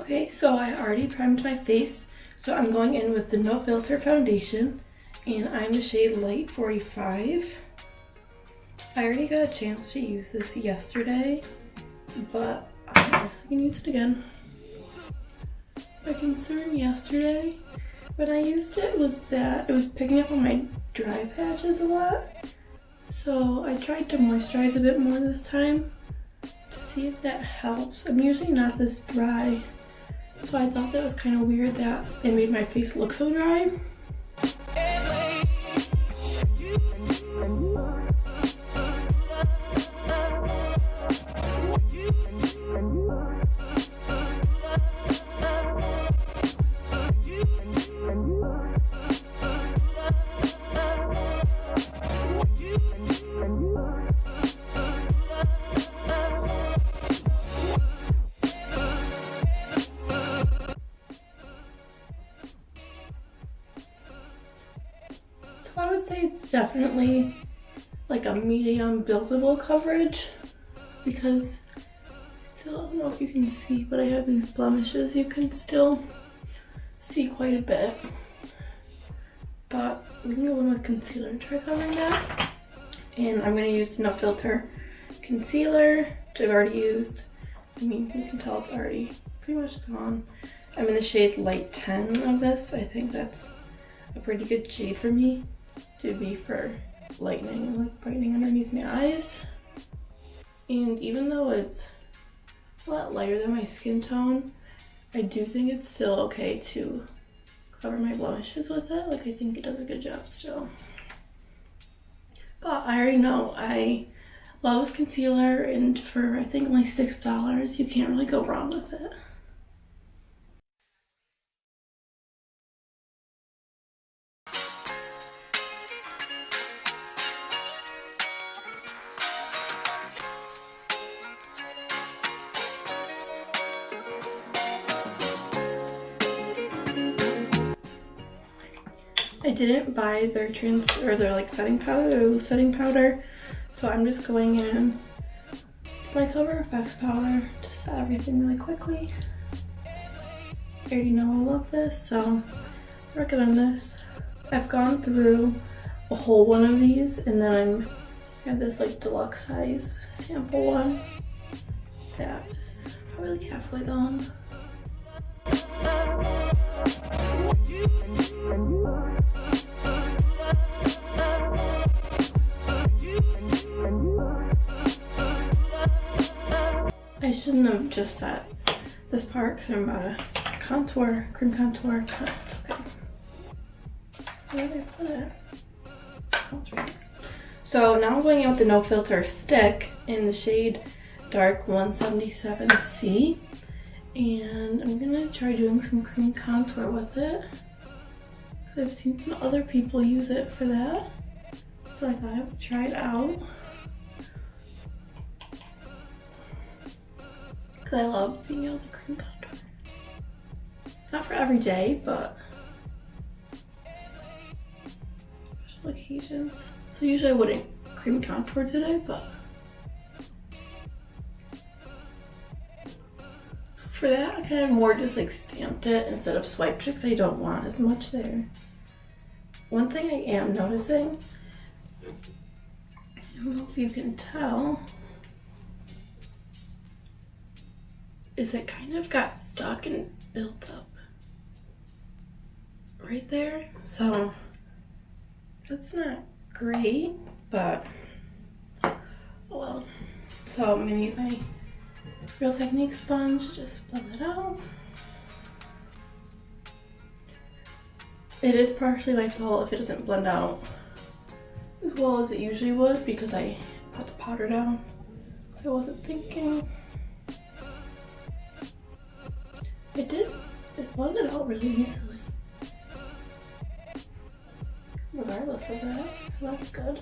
Okay, so I already primed my face, so I'm going in with the No Filter foundation, and I'm the shade Light 45. I already got a chance to use this yesterday, but I'm also gonna use it again. My concern yesterday when I used it was that it was picking up on my dry patches a lot, so I tried to moisturize a bit more this time to see if that helps. I'm usually not this dry, so I thought that was kind of weird that it made my face look so dry. I would say it's definitely like a medium buildable coverage, because still, I don't know if you can see, but I have these blemishes. You can still see quite a bit, but we can go in with concealer and try covering that. And I'm going to use No Filter concealer, which I've already used. I mean, you can tell it's already pretty much gone. I'm in the shade Light 10 of this. I think that's a pretty good shade for me to be for lightening and like brightening underneath my eyes. And even though it's a lot lighter than my skin tone, I do think it's still okay to cover my blemishes with it. Like, I think it does a good job still. But I already know I love concealer, and for I think only $6, you can't really go wrong with it. I didn't buy their like setting powder, or loose setting powder, so I'm just going in with my Cover FX powder to set everything really quickly. I already know I love this, so I recommend this. I've gone through a whole one of these, and then I have this like deluxe size sample one that is probably like halfway gone. I shouldn't have just set this part because I'm about to contour, cream contour, but it's okay. Where did I put it? Oh, it's right there. So now I'm going in with the No Filter stick in the shade Dark 177C. And I'm gonna try doing some cream contour with it, because I've seen some other people use it for that, so I thought I would try it out. Because I love being able to cream contour. Not for every day, but special occasions. So usually I wouldn't cream contour today, but for that, I kind of more just like stamped it instead of swiped it, because I don't want as much there. One thing I am noticing, I don't know if you can tell, is it kind of got stuck and built up right there. So that's not great, but oh well. So I'm gonna use my Real Technique sponge, just blend it out. It is partially my fault if it doesn't blend out as well as it usually would, because I put the powder down, so I wasn't thinking. It blended out really easily, regardless of that, so that's good.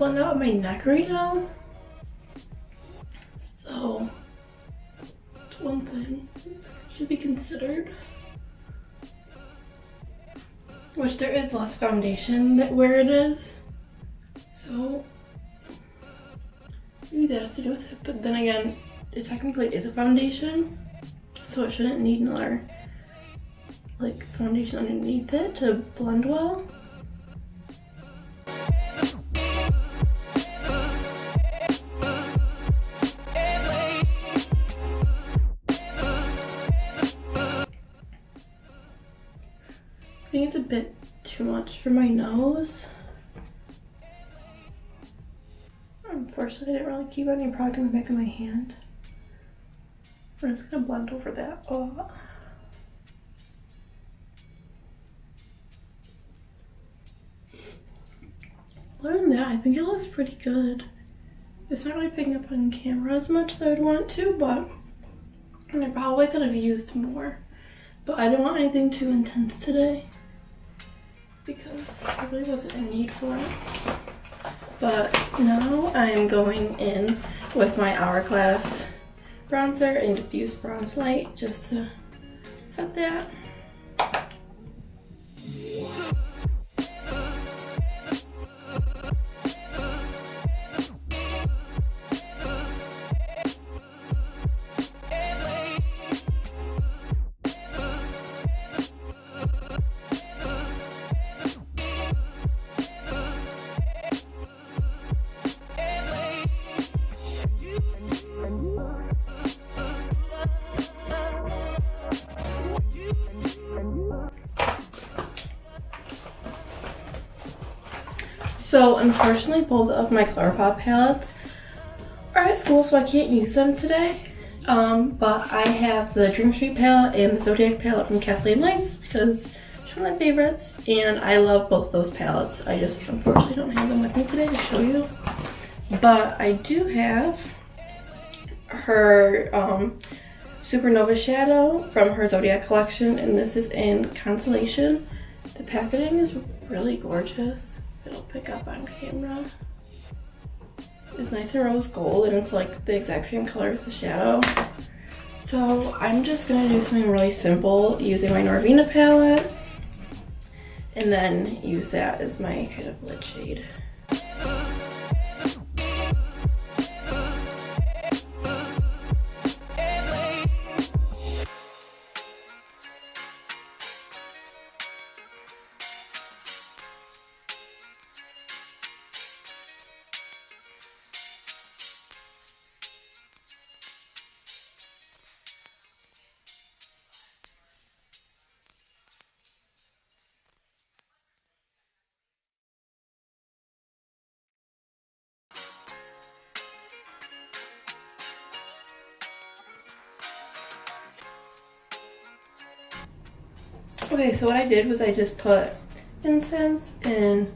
blend out my neck right now. So it's one thing that should be considered. Which there is less foundation where it is. So maybe that has to do with it. But then again, it technically is a foundation. So it shouldn't need another like foundation underneath it to blend well. I think it's a bit too much for my nose. Unfortunately, I didn't really keep any product in the back of my hand. So I'm just gonna blend over that a lot. Other than that, I think it looks pretty good. It's not really picking up on camera as much as I would want it to, but I probably could have used more. But I don't want anything too intense today because there really wasn't a need for it. But now I'm going in with my Hourglass bronzer and diffuse bronze light just to set that. So unfortunately both of my Colourpop palettes are at school, so I can't use them today. But I have the Dream Street palette and the Zodiac palette from Kathleen Lights because it's one of my favorites and I love both those palettes. I just unfortunately don't have them with me today to show you. But I do have her Supernova shadow from her Zodiac collection, and this is in Constellation. The packaging is really gorgeous. It'll pick up on camera. It's nice and rose gold and it's like the exact same color as the shadow. So I'm just gonna do something really simple using my Norvina palette and then use that as my kind of lid shade. Okay, so what I did was I just put incense in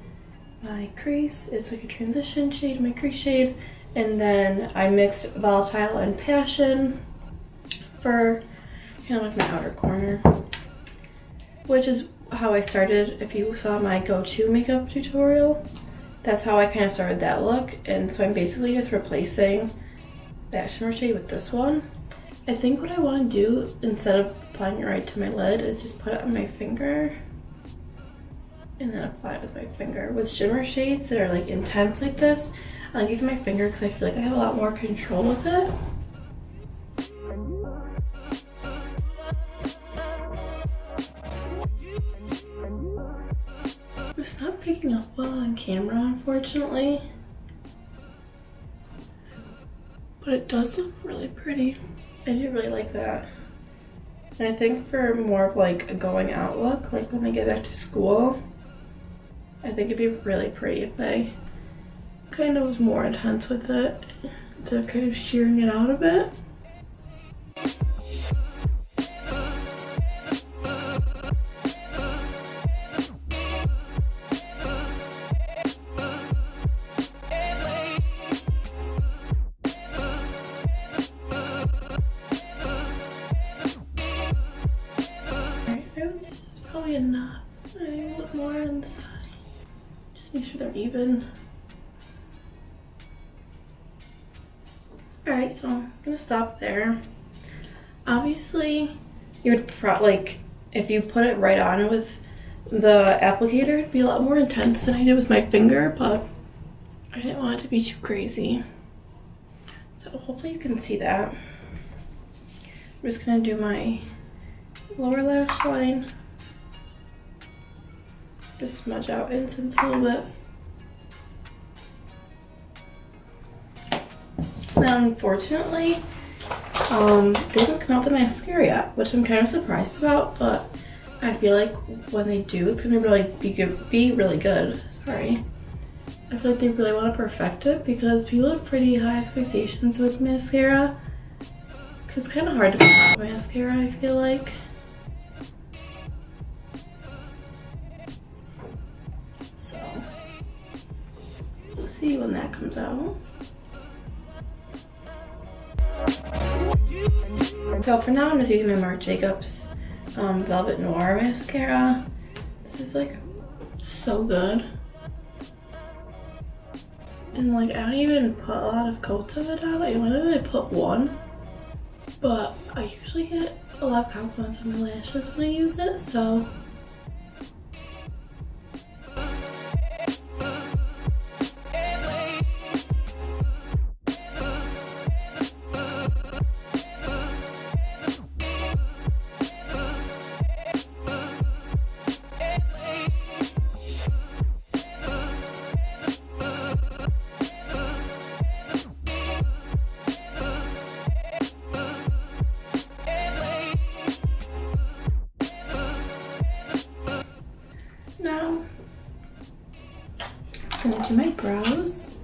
my crease. It's like a transition shade, my crease shade. And then I mixed Volatile and Passion for kind of like my outer corner. Which is how I started. If you saw my go-to makeup tutorial, that's how I kind of started that look. And so I'm basically just replacing that shimmer shade with this one. I think what I want to do, instead of applying it right to my lid, is just put it on my finger and then apply it with my finger. With shimmer shades that are like intense like this, I like using my finger because I feel like I have a lot more control with it. It's not picking up well on camera, unfortunately, but it does look really pretty. I do really like that. And I think for more of like a going out look, like when I get back to school, I think it'd be really pretty if I kind of was more intense with it, instead of kind of shearing it out a bit. Enough. I need a little more on the side. Just make sure they're even. Alright, so I'm gonna stop there. Obviously, you would like, if you put it right on with the applicator, it'd be a lot more intense than I did with my finger, but I didn't want it to be too crazy. So hopefully you can see that. I'm just gonna do my lower lash line. Just smudge out incense a little bit. Now, unfortunately, they didn't come out with mascara yet, which I'm kind of surprised about, but I feel like when they do, it's gonna really be really good. Sorry. I feel like they really want to perfect it because people have pretty high expectations with mascara. It's kind of hard to find mascara, I feel like. So, we'll see when that comes out. So for now, I'm just using my Marc Jacobs Velvet Noir mascara. This is like so good. And like, I don't even put a lot of coats of it on. I only really put one. But I usually get a lot of compliments on my lashes when I use it, so. Now, I'm gonna do my brows.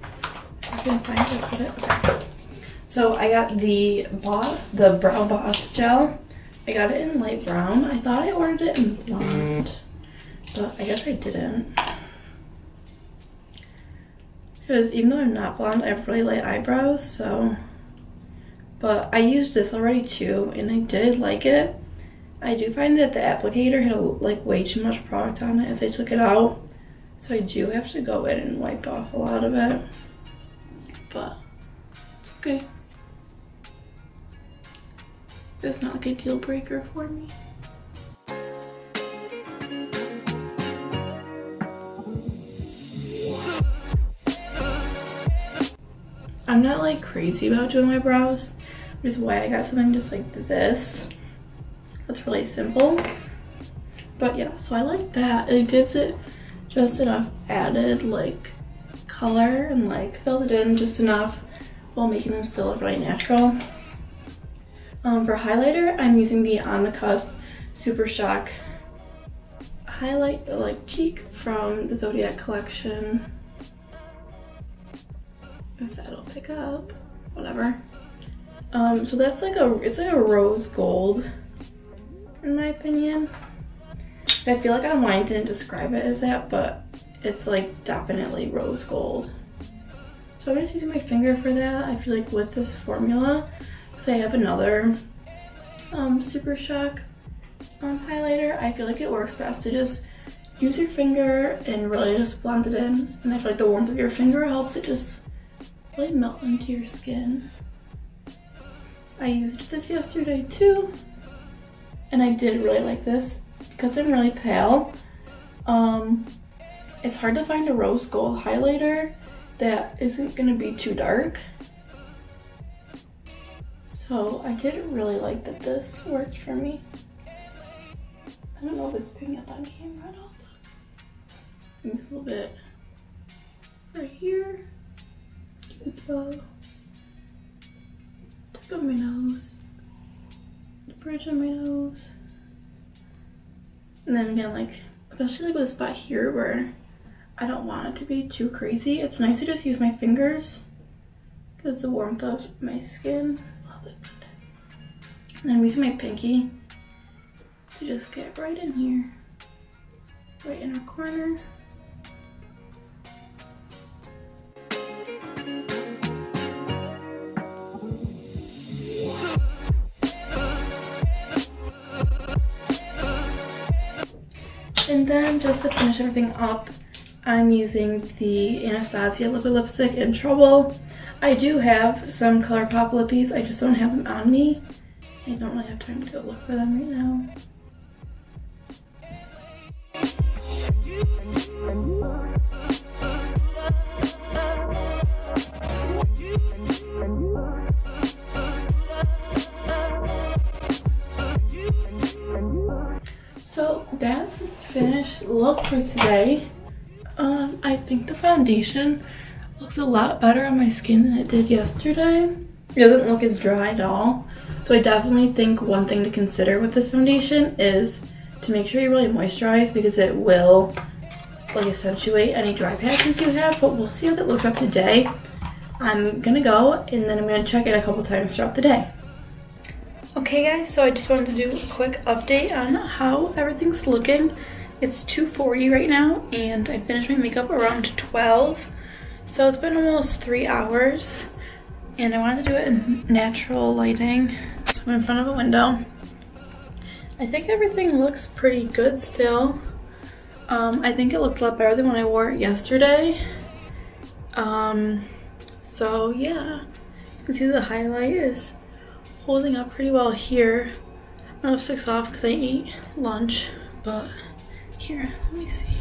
I can find where to put it. Okay. So I got the Brow Boss gel. I got it in light brown. I thought I ordered it in blonde, but I guess I didn't. Because even though I'm not blonde, I have really light eyebrows, so. But I used this already too, and I did like it. I do find that the applicator had like way too much product on it as I took it out. So I do have to go in and wipe off a lot of it. But it's okay. It's not like a deal breaker for me. I'm not like crazy about doing my brows, which is why I got something just like this. That's really simple. But yeah, so I like that. It gives it just enough added like color and like fills it in just enough while making them still look really natural. For highlighter, I'm using the On the Cusp Super Shock highlight like cheek from the Zodiac collection. If that'll pick up, whatever. So that's like it's like a rose gold in my opinion. I feel like online didn't describe it as that, but it's like definitely rose gold. So I'm just using my finger for that. I feel like with this formula, because I have another Super Shock highlighter, I feel like it works best to just use your finger and really just blend it in. And I feel like the warmth of your finger helps it just really melt into your skin. I used this yesterday too, and I did really like this because I'm really pale. It's hard to find a rose gold highlighter that isn't gonna be too dark. So I did really like that this worked for me. I don't know if it's picking up on camera at all, but I think it's a little bit right here. Cute spot. Tip of my nose. The bridge of my nose. And then again, like, especially like with a spot here where I don't want it to be too crazy. It's nice to just use my fingers because the warmth of my skin. Love it. And then I'm using my pinky to just get right in here, right in our corner. And then just to finish everything up, I'm using the Anastasia liquid lipstick in Trouble. I do have some Colourpop lippies, I just don't have them on me. I don't really have time to go look for them right now. So that's the finished look for today. I think the foundation looks a lot better on my skin than it did yesterday. It doesn't look as dry at all. So I definitely think one thing to consider with this foundation is to make sure you really moisturize, because it will like accentuate any dry patches you have. But we'll see how that looks up today. I'm gonna go and then I'm gonna check it a couple times throughout the day. Okay guys, so I just wanted to do a quick update on how everything's looking. It's 2:40 right now and I finished my makeup around 12. So it's been almost 3 hours and I wanted to do it in natural lighting. So I'm in front of a window. I think everything looks pretty good still. I think it looks a lot better than when I wore it yesterday. So yeah, you can see the highlight is holding up pretty well here. My lipstick's off because I ate lunch, but here, let me see.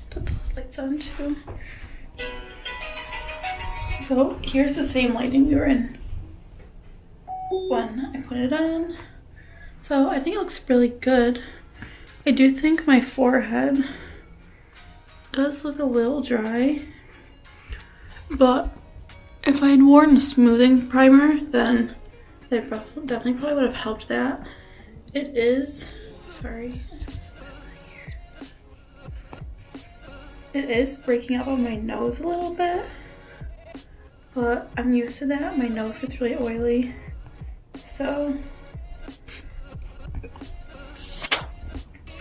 Put those lights on too. So here's the same lighting we were in when I put it on. So I think it looks really good. I do think my forehead does look a little dry, but if I had worn the smoothing primer, then it definitely probably would have helped that. It is, sorry, it is breaking out on my nose a little bit, but I'm used to that. My nose gets really oily, so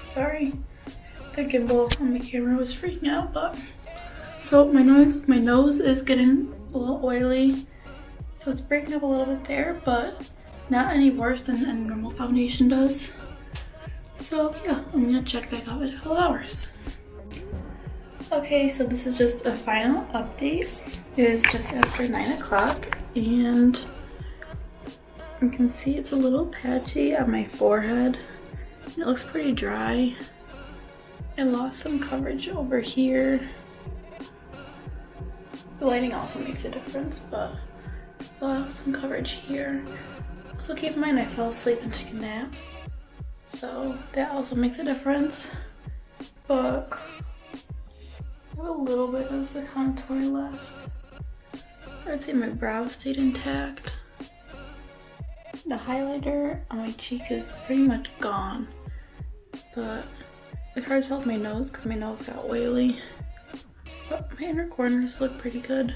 sorry. The gimbal on the camera was freaking out, but so my nose is getting a little oily, so it's breaking up a little bit there, but not any worse than a normal foundation does. So yeah, I'm gonna check back out in a couple hours. Okay, so this is just a final update. It is just after 9 o'clock and you can see it's a little patchy on my forehead. It looks pretty dry. I lost some coverage over here. The lighting also makes a difference, but I lost some coverage here. Also keep in mind I fell asleep and took a nap, so that also makes a difference. But I have a little bit of the contour left. I would say my brow stayed intact. The highlighter on my cheek is pretty much gone, but it's hard to tell with my nose because my nose got oily. But my inner corners look pretty good.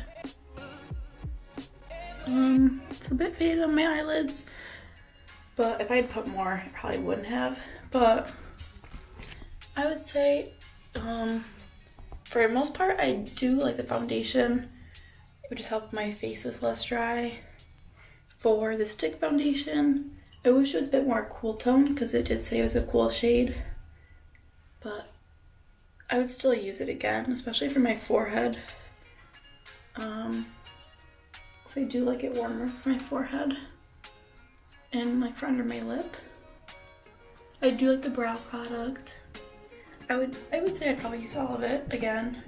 It's a bit faded on my eyelids, but if I had put more, I probably wouldn't have. But I would say, for the most part, I do like the foundation. It would just help my face was less dry. For the stick foundation, I wish it was a bit more cool tone because it did say it was a cool shade. But I would still use it again, especially for my forehead. So I do like it warmer for my forehead and like for under my lip. I do like the brow product. I would say I'd probably use all of it again.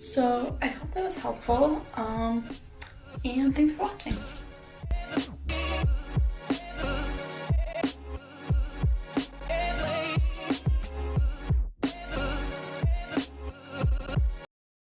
So I hope that was helpful. And thanks for watching.